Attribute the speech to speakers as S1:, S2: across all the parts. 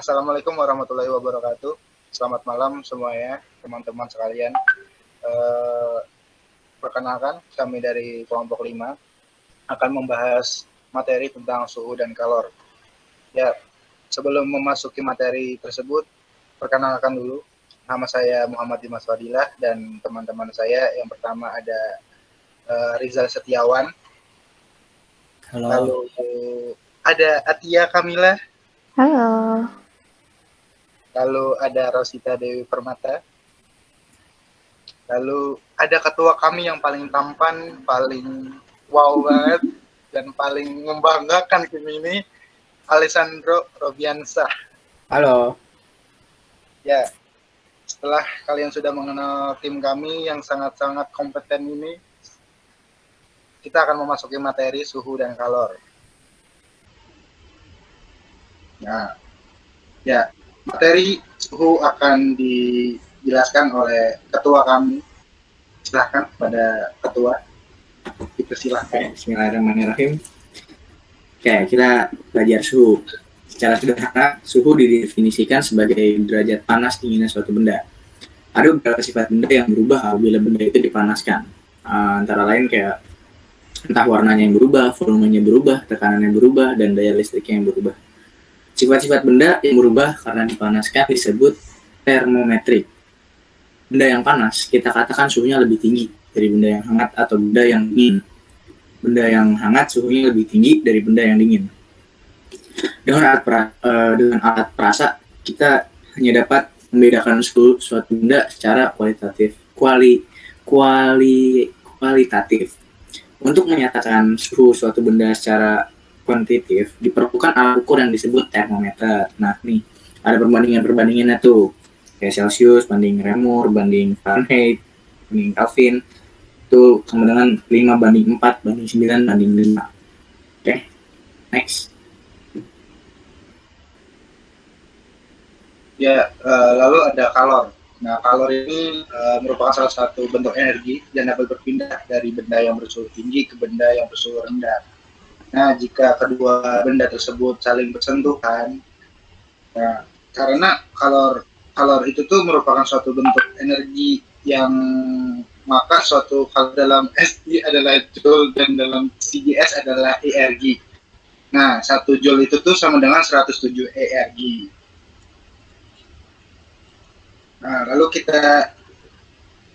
S1: Assalamualaikum warahmatullahi wabarakatuh. Selamat malam semuanya, teman-teman sekalian. Eh, Perkenalkan, kami dari kelompok 5 akan membahas materi tentang suhu dan kalor. Ya, sebelum memasuki materi tersebut, perkenalkan dulu. Nama saya Muhammad Dimas Fadilah dan teman-teman saya yang pertama ada Rizal Setiawan.
S2: Halo.
S1: Lalu ada Atia Kamila.
S3: Halo.
S1: Lalu ada Rosita Dewi Permata. Lalu ada ketua kami yang paling tampan, paling wow banget, dan paling membanggakan tim ini, Alessandro Robiansah.
S2: Halo.
S1: Ya, setelah kalian sudah mengenal tim kami yang sangat-sangat kompeten ini, kita akan memasuki materi suhu dan kalor. Nah, ya, materi suhu akan dijelaskan oleh ketua kami. Silahkan pada ketua. Dipersilahkan.
S2: Bismillahirrahmanirrahim. Oke, kita belajar suhu. Secara sederhana, suhu didefinisikan sebagai derajat panas dinginnya suatu benda. Ada beberapa sifat benda yang berubah apabila benda itu dipanaskan. Antara lain kayak entah warnanya yang berubah, volumenya berubah, tekanannya berubah, dan daya listriknya yang berubah. Sifat-sifat benda yang berubah karena dipanaskan disebut termometrik. Benda yang panas, kita katakan suhunya lebih tinggi dari benda yang hangat atau benda yang dingin. Benda yang hangat suhunya lebih tinggi dari benda yang dingin. Dengan alat perasa, kita hanya dapat membedakan suhu suatu benda secara kualitatif. Untuk menyatakan suhu suatu benda secara kuantitatif, diperlukan alat ukur yang disebut termometer. Nah, nih, ada perbandingannya tuh. Kayak Celsius, banding Reaumur, banding Fahrenheit, banding Kelvin. Itu sama dengan 5 banding 4, banding 9, banding 5. Oke, next.
S1: Ya, lalu ada kalor. Nah, kalor ini merupakan salah satu bentuk energi dan dapat berpindah dari benda yang bersuhu tinggi ke benda yang bersuhu rendah. Nah, jika kedua benda tersebut saling bersentuhan, nah, karena kalor itu tuh merupakan suatu bentuk energi yang maka suatu kalor dalam SI adalah Joule dan dalam CGS adalah ERG. Nah, 1 Joule itu tuh sama dengan 107 ERG. Nah, lalu kita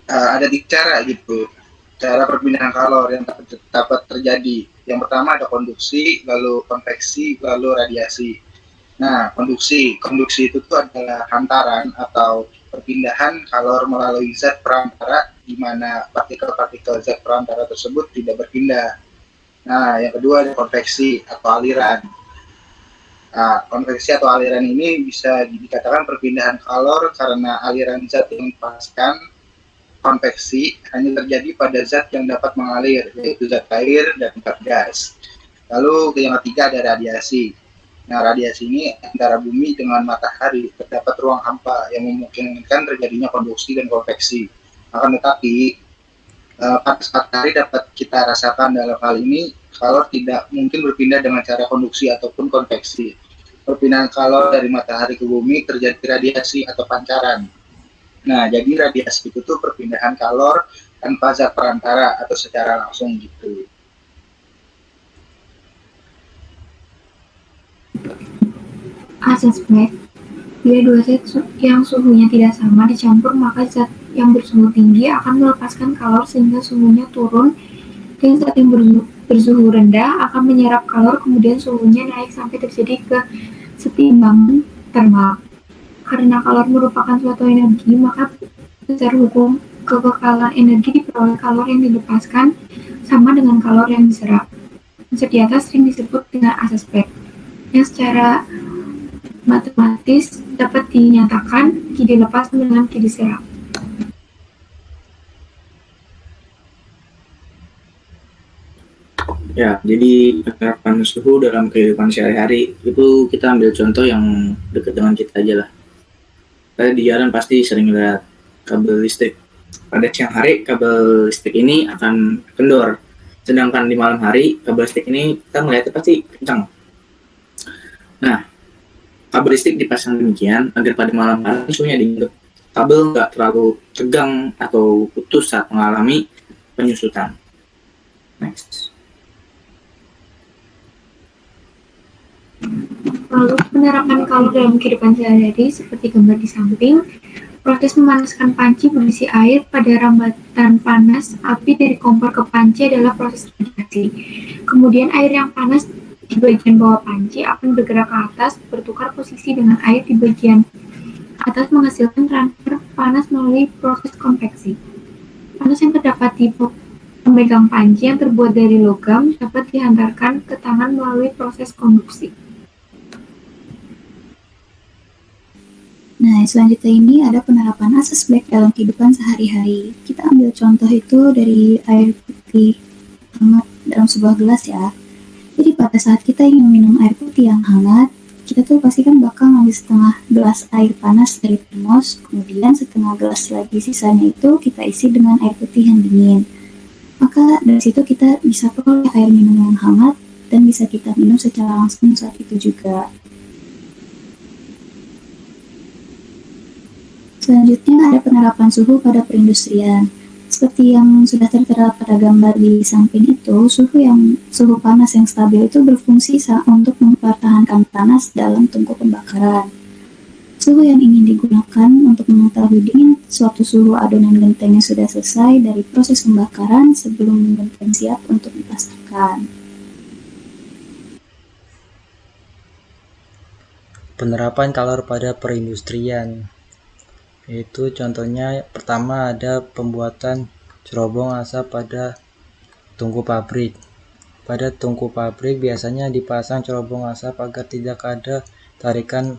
S1: ada 3 cara gitu, cara perpindahan kalor yang dapat terjadi. Yang pertama ada konduksi, lalu konveksi, lalu radiasi. Nah, konduksi itu tuh adalah hantaran atau perpindahan kalor melalui zat perantara di mana partikel-partikel zat perantara tersebut tidak berpindah. Nah, yang kedua ada konveksi atau aliran. Nah, konveksi atau aliran ini bisa dikatakan perpindahan kalor karena aliran zat yang dipanaskan. Konveksi hanya terjadi pada zat yang dapat mengalir, yaitu zat air dan zat gas. Lalu yang ketiga ada radiasi. Nah, radiasi ini antara bumi dengan matahari terdapat ruang hampa yang memungkinkan terjadinya konduksi dan konveksi. Akan tetapi, panas matahari dapat kita rasakan dalam hal ini, kalor tidak mungkin berpindah dengan cara konduksi ataupun konveksi. Perpindahan kalor dari matahari ke bumi terjadi radiasi atau pancaran. Nah, jadi radiasi itu tuh perpindahan kalor tanpa zat perantara atau secara langsung gitu.
S3: Aspek, bila dua zat yang suhunya tidak sama dicampur, maka zat yang bersuhu tinggi akan melepaskan kalor sehingga suhunya turun, dan zat yang bersuhu rendah akan menyerap kalor, kemudian suhunya naik sampai terjadi kesetimbangan termal. Karena kalor merupakan suatu energi, maka secara hukum kekekalan energi diperoleh kalor yang dilepaskan sama dengan kalor yang diserap. Konsep di atas sering disebut dengan aspek, yang secara matematis dapat dinyatakan Q dilepas dengan Q diserap.
S2: Ya, jadi penerapan suhu dalam kehidupan sehari-hari itu kita ambil contoh yang dekat dengan kita aja lah. Kita di jalan pasti sering lihat kabel listrik. Pada siang hari kabel listrik ini akan kendor, sedangkan di malam hari kabel listrik ini kita melihatnya pasti kencang. Nah, kabel listrik dipasang demikian agar pada malam hari suhunya dingin. Kabel nggak terlalu tegang atau putus saat mengalami penyusutan. Next.
S3: Lalu penerapan kalor dalam kehidupan sehari-hari seperti gambar di samping. Proses memanaskan panci berisi air pada rambatan panas api dari kompor ke panci adalah proses radiasi. Kemudian air yang panas di bagian bawah panci akan bergerak ke atas, bertukar posisi dengan air di bagian atas menghasilkan transfer panas melalui proses konveksi. Panas yang terdapat di pemegang panci yang terbuat dari logam dapat dihantarkan ke tangan melalui proses konduksi.
S4: Nah, selanjutnya ini ada penerapan asas Black dalam kehidupan sehari-hari. Kita ambil contoh itu dari air putih hangat dalam sebuah gelas ya. Jadi pada saat kita ingin minum air putih yang hangat, kita tuh pasti kan bakal ngambil setengah gelas air panas dari termos, kemudian setengah gelas lagi sisanya itu kita isi dengan air putih yang dingin. Maka dari situ kita bisa peroleh air minum yang hangat dan bisa kita minum secara langsung saat itu juga. Selanjutnya ada penerapan suhu pada perindustrian. Seperti yang sudah tertera pada gambar di samping itu, suhu panas yang stabil itu berfungsi untuk mempertahankan panas dalam tungku pembakaran. Suhu yang ingin digunakan untuk mengetahui dingin suatu suhu adonan genteng yang sudah selesai dari proses pembakaran sebelum genteng siap untuk dipasarkan.
S5: Penerapan kalor pada perindustrian. Itu contohnya pertama ada pembuatan cerobong asap pada tungku pabrik. Pada tungku pabrik biasanya dipasang cerobong asap agar tidak ada tarikan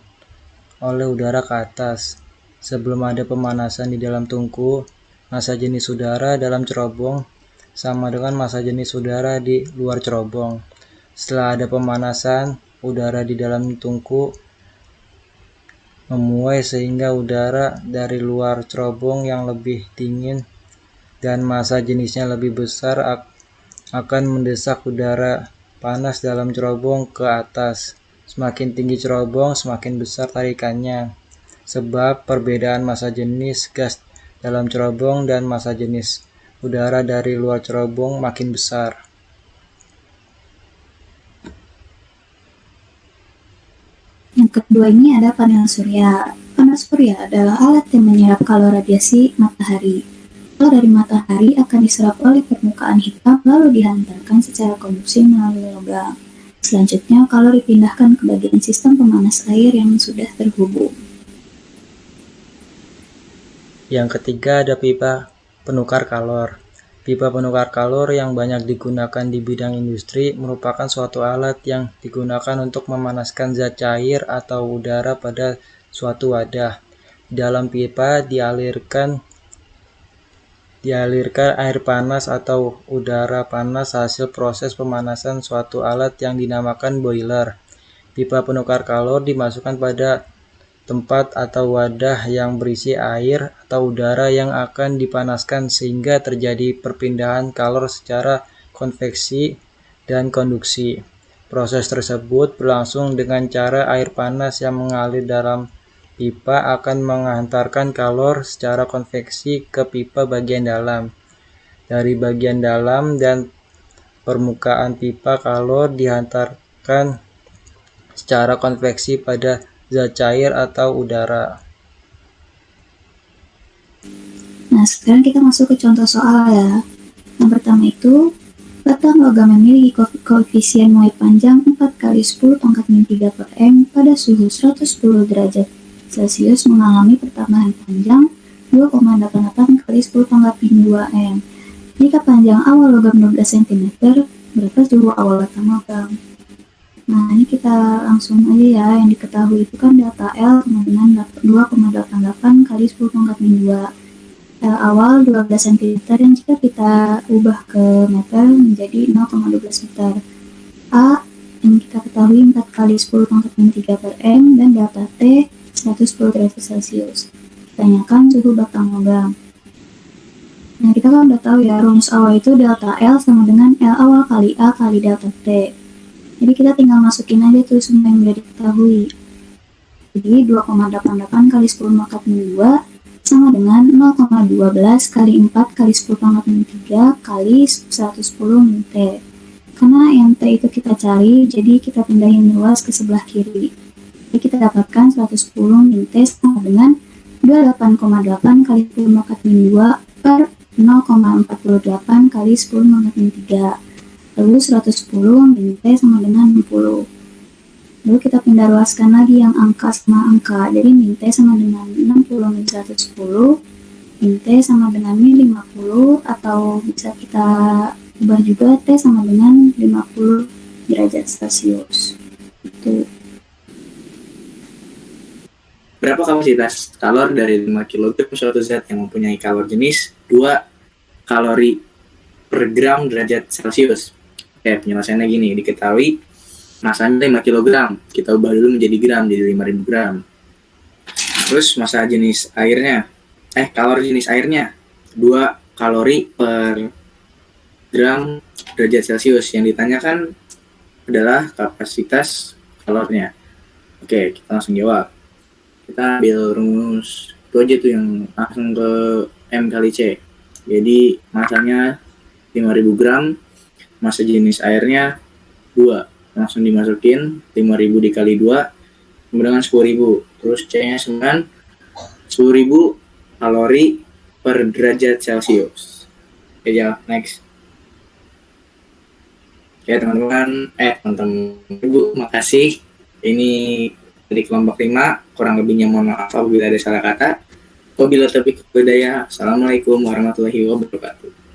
S5: oleh udara ke atas. Sebelum ada pemanasan di dalam tungku, massa jenis udara dalam cerobong sama dengan massa jenis udara di luar cerobong. Setelah ada pemanasan, udara di dalam tungku memuai sehingga udara dari luar cerobong yang lebih dingin dan massa jenisnya lebih besar akan mendesak udara panas dalam cerobong ke atas. Semakin tinggi cerobong, semakin besar tarikannya, sebab perbedaan massa jenis gas dalam cerobong dan massa jenis udara dari luar cerobong makin besar.
S4: Yang kedua ini ada panel surya. Panel surya adalah alat yang menyerap kalor radiasi matahari. Kalor dari matahari akan diserap oleh permukaan hitam lalu dihantarkan secara konduksi melalui logam. Selanjutnya, kalor dipindahkan ke bagian sistem pemanas air yang sudah terhubung.
S5: Yang ketiga ada pipa penukar kalor. Pipa penukar kalor yang banyak digunakan di bidang industri merupakan suatu alat yang digunakan untuk memanaskan zat cair atau udara pada suatu wadah. Di dalam pipa dialirkan air panas atau udara panas hasil proses pemanasan suatu alat yang dinamakan boiler. Pipa penukar kalor dimasukkan pada tempat atau wadah yang berisi air atau udara yang akan dipanaskan sehingga terjadi perpindahan kalor secara konveksi dan konduksi. Proses tersebut berlangsung dengan cara air panas yang mengalir dalam pipa akan menghantarkan kalor secara konveksi ke pipa bagian dalam. Dari bagian dalam dan permukaan pipa kalor dihantarkan secara konveksi pada zat cair atau udara.
S4: Nah, sekarang kita masuk ke contoh soal ya. Yang pertama itu, batang logam memiliki koefisien muai panjang 4 kali 10 pangkat min 3 per M pada suhu 110 derajat Celcius mengalami pertambahan panjang 2,88 kali 10 pangkat min 2 M. Jika panjang awal logam 12 cm, berapa suhu awal batang logam? Nah, ini kita langsung aja ya, yang diketahui itu kan delta L sama dengan 2,88 kali 10 pangkat min 2. L awal 12 cm dan jika kita ubah ke meter menjadi 0,12 meter. A yang kita ketahui 4 kali 10 pangkat min 3 per M dan delta T 110 derajat Celcius. Tanyakan suhu batang logam. Nah, kita kan udah tahu ya, rumus awal itu delta L sama dengan L awal kali A kali delta T. Jadi kita tinggal masukin aja tuh semua yang udah diketahui. Jadi 2,88 kali 10 pangkat min 2 sama dengan 0,12 kali 4 kali 10 pangkat min 3 kali 110 min T. Karena yang T itu kita cari, jadi kita pindahin luas ke sebelah kiri. Jadi kita dapatkan 110 min T sama dengan 28,8 kali 10 pangkat min 2 per 0,48 kali 10 pangkat min 3. Lalu 110 min T sama dengan 60. Lalu kita pindah luaskan lagi yang angka sama angka. Jadi min T sama dengan 60 min 110. Min T sama dengan min 50. Atau bisa kita ubah juga T sama dengan 50 derajat Celcius. Itu.
S2: Berapa kapasitas kalor dari 5 kg suatu zat yang mempunyai kalor jenis 2 kalori per gram derajat Celcius? Oke, penyelesaiannya gini, diketahui masanya 5 kg, kita ubah dulu menjadi gram, jadi 5.000 gram. Terus massa jenis airnya, kalor jenis airnya 2 kalori per gram derajat Celcius. Yang ditanyakan adalah kapasitas kalornya. Oke, kita langsung jawab. Kita ambil rumus itu aja tuh yang langsung ke M kali C. Jadi masanya 5.000 gram, massa jenis airnya 2. Langsung dimasukin 5.000 dikali 2 sama dengan 10.000. Terus C-nya sama 10.000 kalori per derajat Celcius. Oke, ya, next. Oke, teman-teman, Ibu, makasih. Ini dari kelompok 5, kurang lebihnya mohon maaf apabila ada salah kata. Wabillahi taufiq wal hidayah. Assalamualaikum warahmatullahi wabarakatuh.